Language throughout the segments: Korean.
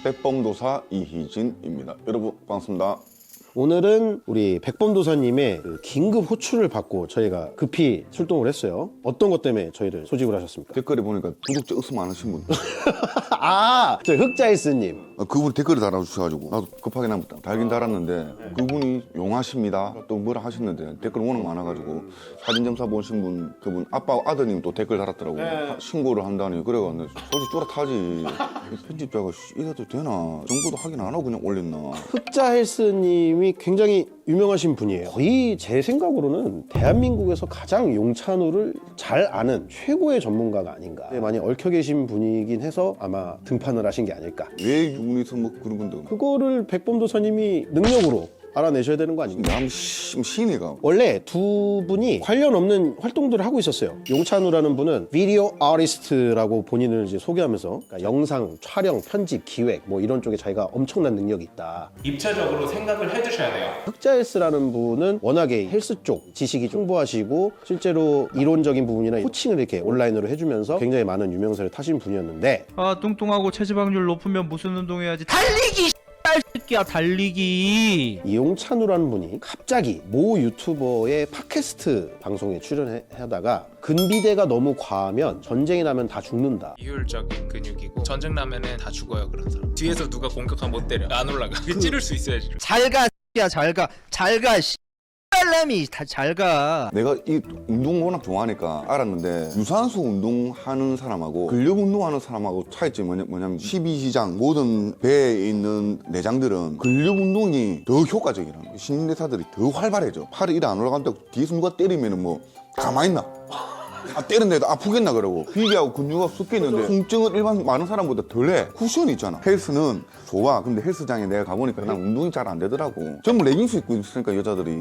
백범도사 이희진입니다. 여러분 반갑습니다. 오늘은 우리 백범도사님의 그 긴급 호출을 받고 저희가 급히 출동을 했어요. 어떤 것 때문에 저희를 소집을 하셨습니까? 댓글에 보니까 구독자 으스 많으신 분. 저 흑자일스님. 그분이 댓글을 달아주셔가지고 나도 급하게 한번 달긴 달았는데 그분이 용하십니다. 또 뭐라 하셨는데 댓글 워낙 많아가지고 사진점사 보신 분 그분 아빠하고 아드님 또 댓글 달았더라고. 신고를 한다니 그래가지고 솔직히 쭈락하지. 편집자가 이래도 되나? 정보도 확인 안 하고 그냥 올렸나? 흑자헬스님이 굉장히 유명하신 분이에요. 거의 제 생각으로는 대한민국에서 가장 용찬우를 잘 아는 최고의 전문가가 아닌가. 많이 얽혀 계신 분이긴 해서 아마 등판을 하신 게 아닐까. 왜 유니서 뭐 그런 건데? 그거를 백범도사님이 능력으로 알아내셔야 되는 거 아닙니까? 남 신이가 원래 두 분이 관련 없는 활동들을 하고 있었어요. 용찬우라는 분은 비디오 아티스트라고 본인을 이제 소개하면서 그러니까 영상, 촬영, 편집, 기획 뭐 이런 쪽에 자기가 엄청난 능력이 있다. 입체적으로 생각을 해주셔야 돼요. 흑자헬스라는 분은 워낙에 헬스 쪽 지식이 풍부하시고 실제로 이론적인 부분이나 코칭을 이렇게 온라인으로 해주면서 굉장히 많은 유명세를 타신 분이었는데 아 뚱뚱하고 체지방률 높으면 무슨 운동해야지? 달리기 새끼야 달리기. 이 용찬우라는 분이 갑자기 모 유튜버의 팟캐스트 방송에 출연하다가 근비대가 너무 과하면 전쟁이 나면 다 죽는다. 비효율적인 근육이고 전쟁 나면은 다 죽어요 그런 사람. 뒤에서 누가 공격하면 못 때려. 안 올라가. 그게 찌를 수 있어야지. 잘가 새끼야 잘가 씨발람이 다 잘가. 내가 이 운동 워낙 좋아하니까 알았는데 유산소 운동하는 사람하고 근력 운동하는 사람하고 차이점이 뭐냐면 12지장 모든 배에 있는 내장들은 근력 운동이 더 효과적이라는 거야. 신진대사들이 더 활발해져. 팔이 이래 안 올라간다고 뒤에서 누가 때리면은 뭐 가만히 있나? 때렸는데도 아프겠나 그러고 비계하고 근육하고 섞여 있는데 통증은 일반 많은 사람보다 덜해. 쿠션이 있잖아. 헬스는 좋아. 근데 헬스장에 내가 가보니까 난 운동이 잘 안 되더라고. 전부 레깅스 입고 있으니까 여자들이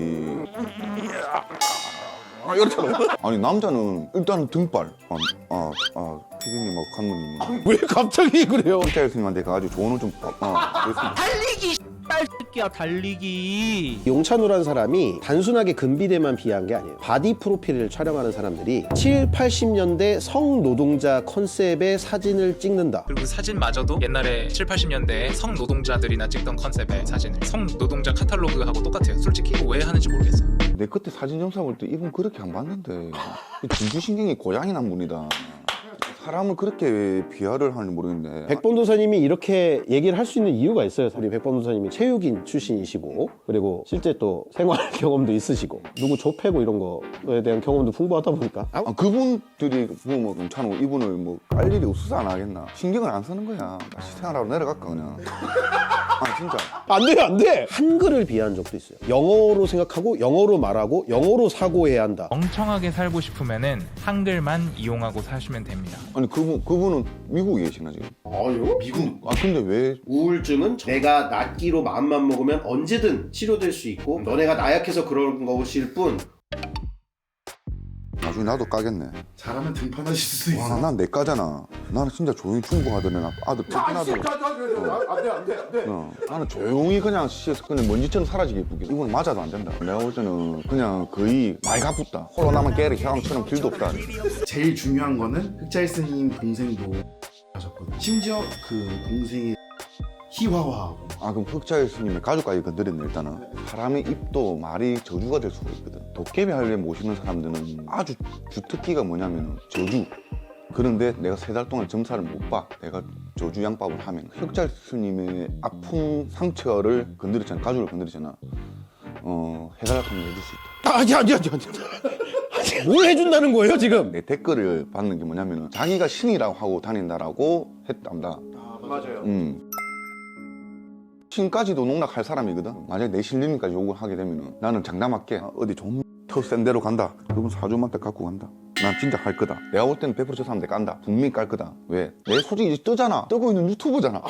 이렇잖아. 아니 남자는 일단은 등발 피디님하고 감독님 왜 갑자기 그래요? 흑자일 스님한테 가가지고 조언을 좀 그랬습니다. 달리기 씨발 새끼야 달리기. 용찬우라는 사람이 단순하게 근비대만 비한 게 아니에요. 바디 프로필을 촬영하는 사람들이 7, 80년대 성노동자 컨셉의 사진을 찍는다. 그리고 사진마저도 옛날에 7, 80년대에 성노동자들이나 찍던 컨셉의 사진을 성노동자 카탈로그하고 똑같아요. 솔직히 왜 하는지 모르겠어요. 내 그때 사진 점사 볼 때 이분 그렇게 안 봤는데 중추신경이 고장이 난 분이다. 사람을 그렇게 비하를 하는지 모르겠네. 백범도사님이 이렇게 얘기를 할 수 있는 이유가 있어요. 우리 백범도사님이 체육인 출신이시고 그리고 실제 또 생활 경험도 있으시고 누구 조패고 이런 거에 대한 경험도 풍부하다 보니까 그분들이 뭐 괜찮고 이분을 뭐 깔 일이 없어서 안 하겠나. 신경을 안 쓰는 거야. 시생활하러 내려갈까 그냥. 진짜 안 돼. 한글을 비하한 적도 있어요. 영어로 생각하고 영어로 말하고 영어로 사고해야 한다. 멍청하게 살고 싶으면은 한글만 이용하고 사시면 됩니다. 아니 그분은 미국에 계시나 지금? 아유? 미국? 근데 왜? 우울증은 내가 낫기로 마음만 먹으면 언제든 치료될 수 있고 너네가 나약해서 그런 것일 뿐. 나중에 나도 까겠네. 잘하면 등판하실 수 있어. 난 내 까잖아. 나는 진짜 조용히 충고하더니 나 아들 쫓겨나도. 안돼. 나는 조용히 그냥 먼지처럼 사라지게 예쁘게. 이건 맞아도 안 된다. 내가 볼 때는 그냥 거의 많이 가쁘다. 홀로 나만 깨를 형처럼 길도 없다. 제일 중요한 거는 흑자일스님 동생도 하셨거든. 심지어 그 동생의 희화화하고. 그럼 흑자일 스님의 가족까지 건드렸네. 일단은 사람의 입도 말이 저주가 될 수가 있거든. 도깨비 할래 모시는 사람들은 아주 주특기가 뭐냐면 저주. 그런데 내가 3달 동안 점사를 못 봐. 내가 저주 양밥을 하면 흑자일 스님의 아픈 상처를 건드렸잖아. 가족을 건드렸잖아. 해달라고 해줄 수 있다. 아니. 뭘 해준다는 거예요 지금? 내 댓글을 받는 게 뭐냐면 자기가 신이라고 하고 다닌다라고 했답니다. 맞아요. 신까지도 농락할 사람이거든. 만약에 내 신림까지 욕을 하게 되면 나는 장담할게. 어디 좀 더 센 데로 간다. 그분 사주한테 갖고 간다. 난 진짜 할 거다. 내가 볼 때는 100% 저 사람한테 깐다. 분명히 깔 거다. 왜? 내 소식이 이제 뜨잖아. 뜨고 있는 유튜브잖아.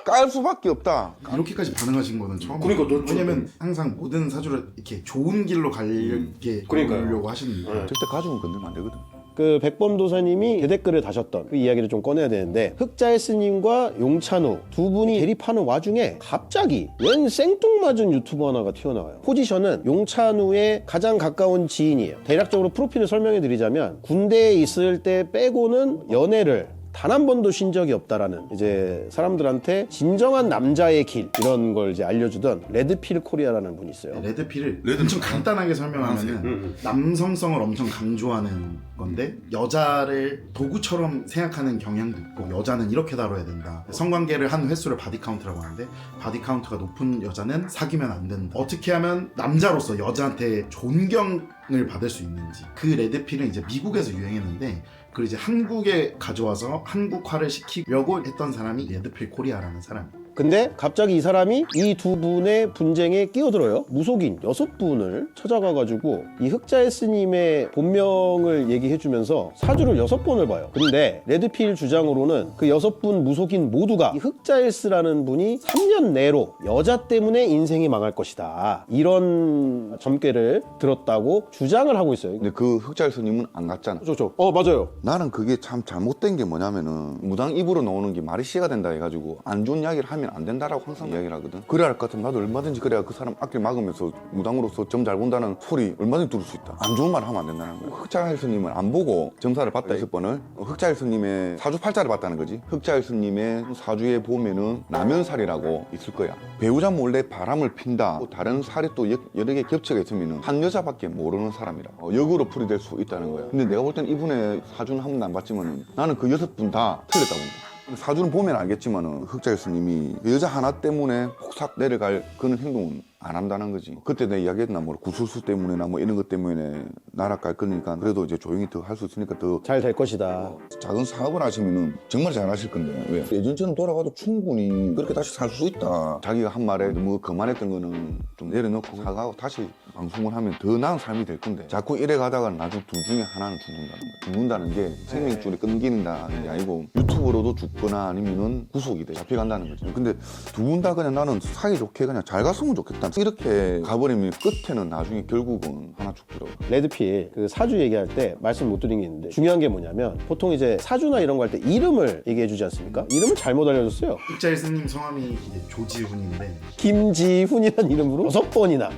깔 수밖에 없다. 이렇게까지 반응하신 거는 처음. 그러니까 왜냐면 항상 모든 사주를 이렇게 좋은 길로 가려고 그러니까요. 하시는 거예요. 절대 가족은 건들면 안 되거든. 그 백범도사님이 대댓글을 다셨던 그 이야기를 좀 꺼내야 되는데 흑자일스님과 용찬우 두 분이 대립하는 와중에 갑자기 웬 생뚱맞은 유튜버 하나가 튀어나와요. 포지션은 용찬우의 가장 가까운 지인이에요. 대략적으로 프로필을 설명해 드리자면 군대에 있을 때 빼고는 연애를 단 한 번도 쉰 적이 없다라는 이제 사람들한테 진정한 남자의 길 이런 걸 이제 알려주던 레드필 코리아라는 분이 있어요. 레드필을 엄청 간단하게 설명하면은 남성성을 엄청 강조하는 건데 여자를 도구처럼 생각하는 경향도 있고 여자는 이렇게 다뤄야 된다. 성관계를 한 횟수를 바디카운트라고 하는데 바디카운트가 높은 여자는 사귀면 안 된다. 어떻게 하면 남자로서 여자한테 존경을 받을 수 있는지. 그 레드필은 이제 미국에서 유행했는데 그걸 이제 한국에 가져와서 한국화를 시키려고 했던 사람이 레드필 코리아라는 사람. 근데 갑자기 이 사람이 이 두 분의 분쟁에 끼어들어요. 무속인 6분을 찾아가가지고 이 흑자에스님의 본명을 얘기해주면서 사주를 6번을 봐요. 근데 레드필 주장으로는 그 6분 무속인 모두가 이 흑자에스라는 분이 3년 내로 여자 때문에 인생이 망할 것이다. 이런 점괘를 들었다고 주장을 하고 있어요. 근데 그 흑자일스님은 안 갔잖아. 그렇죠. 맞아요. 나는 그게 참 잘못된 게 뭐냐면은 무당 입으로 나오는 게 말이 씨가 된다 해가지고 안 좋은 이야기를 하면 안 된다라고 항상 이야기를 하거든. 그래야 할 것 같으면 나도 얼마든지 그래야 그 사람 앞길 막으면서 무당으로서 점 잘 본다는 소리 얼마든지 들을 수 있다. 안 좋은 말 하면 안 된다는 거야. 흑자일스님은 안 보고 점사를 봤다 6번을 흑자일스님의 사주팔자를 봤다는 거지. 흑자일스님의 사주에 보면은 남연살이라고 있을 거야. 배우자 몰래 바람을 핀다. 또 다른 살이 또 여러 개 겹쳐가 있으면은 한 여자밖에 모르는 사람이라 역으로 풀이될 수 있다는 거야. 근데 내가 볼 땐 이분의 사주는 한 번도 안 봤지만 나는 그 6분 다 틀렸다고 봅니다. 사주는 보면 알겠지만은 흑자일스님이 여자 하나 때문에 폭삭 내려갈 그런 행동은 안 한다는 거지. 그때 내가 이야기했나 뭐 구술수 때문에나 뭐 이런 것 때문에 나락갈 거니까 그래도 이제 조용히 더 할 수 있으니까 더 잘 될 것이다. 작은 사업을 하시면은 정말 잘 하실 건데 왜? 예전처럼 돌아가도 충분히 그렇게 다시 살 수 있다. 자기가 한 말에 너무 거만했던 거는 좀 내려놓고 사과하고 다시 방송을 하면 더 나은 삶이 될 건데 자꾸 이래 가다가 나중 둘 중에 하나는 죽는다는 거야. 죽는다는 게 생명줄이 끊긴다는 게 아니고 유튜브로도 죽거나 아니면은 구속이 돼 잡혀간다는 거지. 근데 두 분 다 그냥 나는 사이좋게 그냥 잘 갔으면 좋겠다. 이렇게 가버리면 끝에는 나중에 결국은 하나 죽더라고. 레드필 그 사주 얘기할 때 말씀 못 드린 게 있는데 중요한 게 뭐냐면 보통 이제 사주나 이런 거 할 때 이름을 얘기해 주지 않습니까? 이름을 잘못 알려줬어요. 흑자일스님 성함이 이제 조지훈인데 김지훈이라는 이름으로 6번이나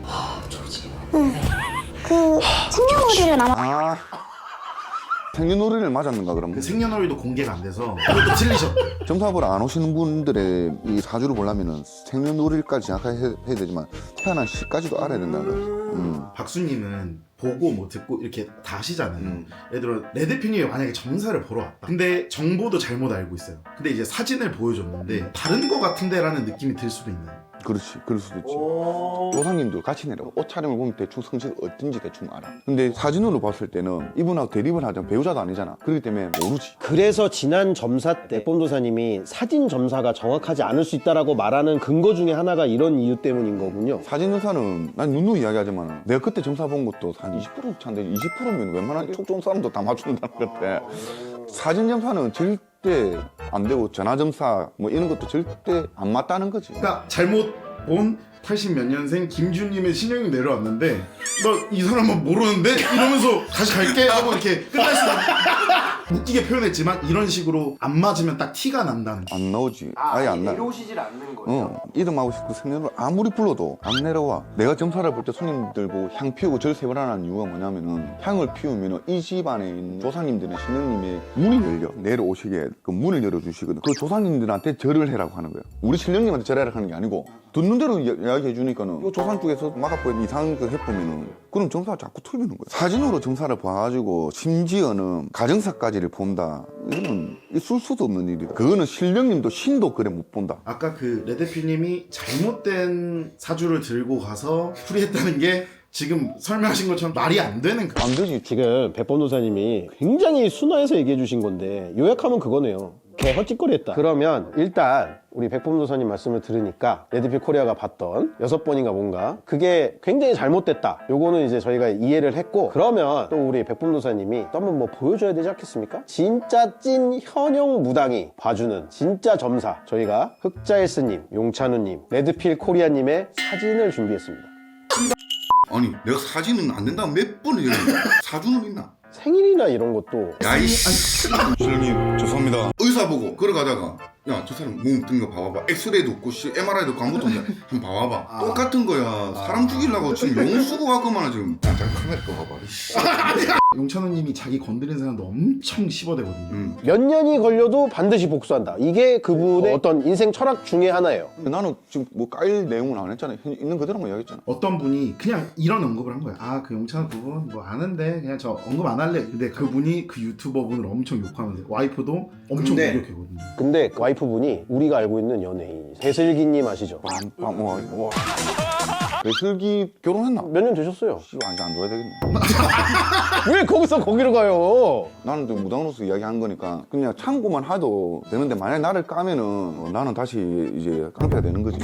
그 생년월일은 아마 생년월일을 맞았는가 그러면? 그 생년월일도 공개가 안 돼서 그것도 틀리셨대. 점사보러 안 오시는 분들의 이 사주를 보려면은 생년월일까지 정확하게 해야 되지만 태어난 시까지도 알아야 된다는 거지. 박수님은 보고 뭐 듣고 이렇게 다 하시잖아요. 예를 들어 레드필님이 만약에 점사를 보러 왔다. 근데 정보도 잘못 알고 있어요. 근데 이제 사진을 보여줬는데 다른 거 같은데 라는 느낌이 들 수도 있나요? 그렇지, 그럴 수도 있지. 조상님들 같이 내려고 옷 차림을 보면 대충 성씨가 어떤지 대충 알아. 근데 사진으로 봤을 때는 이분하고 대립을 하자면 배우자도 아니잖아. 그렇기 때문에 모르지. 그래서 지난 점사 때 백범도사님이 사진 점사가 정확하지 않을 수 있다라고 말하는 근거 중에 하나가 이런 이유 때문인 거군요. 사진 점사는 난 누누이 이야기하지만 내가 그때 점사 본 것도 한 20% 차인데 20%면 웬만한 촉 좋은 사람도 다 맞춘다는 것 같아. 사진 점사는 절대 안 되고 전화 점사 뭐 이런 것도 절대 안 맞다는 거지. 그러니까 잘못 본 80 몇 년생 김준님의 신형이 내려왔는데 너 이 사람은 모르는데? 이러면서 다시 갈게 하고 이렇게 끝날 수도 웃기게 표현했지만 이런 식으로 안 맞으면 딱 티가 난다는 거. 안 나오지. 아예 안 나. 내려오시질 않는 거예요. 이름하고 싶고 생년을 아무리 불러도 안 내려와. 내가 점사를 볼 때 손님들 보고 향 피우고 절 세 번 하는 이유가 뭐냐면은 향을 피우면은 이 집안에 있는 조상님들이나 신령님의 문이 열려 내려오시게 그 문을 열어주시거든. 그 조상님들한테 절을 해라고 하는 거야. 우리 신령님한테 절해라 하는 게 아니고 듣는 대로 이야기해 주니까는 이 조상 쪽에서 막아보는 이상한 거 해보면은 그럼 점사가 자꾸 틀리는 거야. 사진으로 점사를 봐가지고 심지어는 가정사까지를 본다. 이거는 있을 수도 없는 일이다. 그거는 신령님도 신도 그래 못 본다. 아까 그 레드필님이 잘못된 사주를 들고 가서 풀이했다는 게 지금 설명하신 것처럼 말이 안 되는 거. 안 되지. 지금 백범도사님이 굉장히 순화해서 얘기해 주신 건데 요약하면 그거네요. 개 헛짓거리했다. 그러면 일단 우리 백범도사님 말씀을 들으니까 레드필 코리아가 봤던 6번인가 뭔가 그게 굉장히 잘못됐다. 요거는 이제 저희가 이해를 했고 그러면 또 우리 백범도사님이 또 한번 뭐 보여줘야 되지 않겠습니까? 진짜 찐 현역 무당이 봐주는 진짜 점사 저희가 흑자일스님, 용찬우님, 레드필 코리아님의 사진을 준비했습니다. 아니 내가 사진은 안 된다고 몇 번을 얘기했는데 사주는 있나? 생일이나 이런 것도 야이씨 신령님 죄송합니다. 의사 보고 걸어가다가 야 저 사람 몸 뜬 거 봐봐봐. 엑스레이도 없고 MRI도 없고 아무것도 없네. 한번 봐봐봐. 똑같은 거야. 사람 죽이려고 지금 용 쓰고 왔구만 지금. 야 잠깐 카메라 꺼봐봐. 용찬호님이 자기 건드린 사람도 엄청 씹어대거든요. 몇 년이 걸려도 반드시 복수한다. 이게 그분의 어떤 인생 철학 중에 하나예요. 나는 지금 뭐 까일 내용은 안 했잖아. 있는 그대로만 이야기했잖아. 어떤 분이 그냥 이런 언급을 한 거야. 아, 그 용찬호 그분 뭐 아는데 그냥 저 언급 안 할래. 근데 그분이 그 유튜버 분을 엄청 욕하면서 와이프도 엄청 근데- 공격했거든요. 근데 그 와이프분이 우리가 알고 있는 연예인 배슬기님 아시죠? 와. 배슬기 결혼했나? 몇 년 되셨어요. 씨 완전 안 좋아야 되겠네. 왜 거기서 거기로 가요? 나는 또 무당으로서 이야기한 거니까 그냥 참고만 해도 되는데 만약에 나를 까면은 나는 다시 이제 깡패가 되는 거지.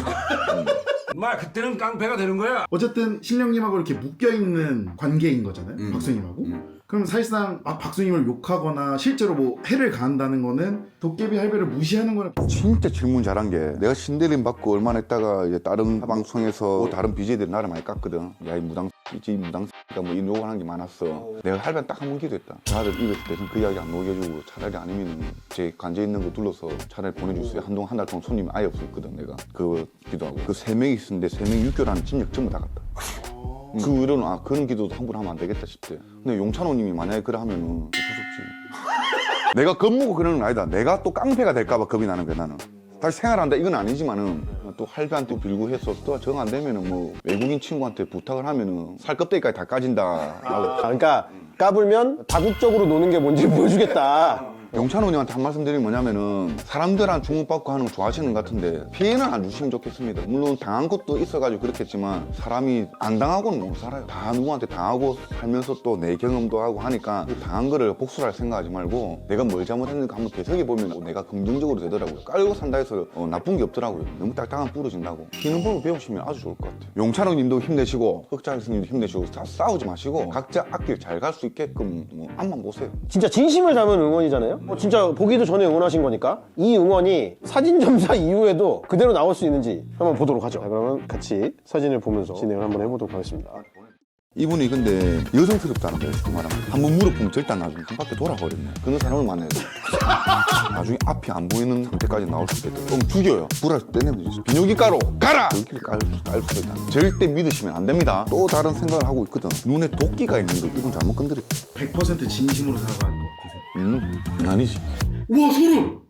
마 그때는 깡패가 되는 거야. 어쨌든 신령님하고 이렇게 묶여있는 관계인 거잖아요. 박수님하고. 그럼 사실상 막 박수님을 욕하거나 실제로 뭐 해를 가한다는 거는 도깨비 할배를 무시하는 거랑 진짜 질문 잘한 게 내가 신대림 받고 얼마나 있다가 이제 다른 방송에서 다른 BJ들이 나를 많이 깠거든. 야 이 무당 이 무당가 뭐 이런 욕을 하는 게 많았어. 내가 할배는 딱 한 번 기도했다. 다들 입에서 대신 그 이야기 안 나오게 해주고 차라리 아니면 제 관제 있는 거 둘러서 차라리 보내주세요. 한동안 한 달 동안 손님이 아예 없었거든 내가. 그거 기도하고 그 3명이 있었는데 3명 6개월 안에 진역 전부 다 갔다. 그 의료는 그런 기도도 함부로 하면 안 되겠다 싶대. 근데 용찬호님이 만약에 그래 하면은 무섭지. 내가 겁먹고 그러는 건 아니다. 내가 또 깡패가 될까봐 겁이 나는 거야 나는. 다시 생활한다 이건 아니지만은 또 할배한테 빌고 해서 또 정 안 되면은 뭐 외국인 친구한테 부탁을 하면은 살껍데기까지 다 까진다. 그러니까 까불면 다국적으로 노는 게 뭔지 보여주겠다. 용찬호님한테 한 말씀 드리면 뭐냐면은 사람들한테 주목받고 하는 거 좋아하시는 것 같은데 피해는 안 주시면 좋겠습니다. 물론 당한 것도 있어가지고 그렇겠지만 사람이 안 당하고는 못 살아요. 다 누구한테 당하고 살면서 또 내 경험도 하고 하니까 그 당한 거를 복수를 할 생각하지 말고 내가 뭘 잘못했는가 한번 되새겨보면 내가 긍정적으로 되더라고요. 깔고 산다 해서 나쁜 게 없더라고요. 너무 딱딱하면 부러진다고. 피는 법을 배우시면 아주 좋을 것 같아요. 용찬호님도 힘내시고 흑자 스님도 힘내시고 싸우지 마시고 각자 앞길 잘 갈 수 있게끔 뭐 앞만 보세요. 진짜 진심을 담은 응원이잖아요. 진짜 보기도 전에 응원하신 거니까 이 응원이 사진 점사 이후에도 그대로 나올 수 있는지 한번 보도록 하죠. 자, 그러면 같이 사진을 보면서 진행을 한번 해보도록 하겠습니다. 이분이 근데 여성스럽다는 거예요. 그 말하면 한번 물어보면 절대 안 나중에 한 바퀴 돌아버렸네. 그런 사람을 만나야 돼. 나중에 앞이 안 보이는 상태까지 나올 수 있겠다. 그럼 죽여요. 불알 떼내면 되지. 비뇨기과로 가라! 여기를 깔 수가 있다. 절대 믿으시면 안 됩니다. 또 다른 생각을 하고 있거든. 눈에 도끼가 있는 거 이건 잘못 건드렸다. 100% 진심으로 살아가는 거 같아요. 아니지. 우와 소름!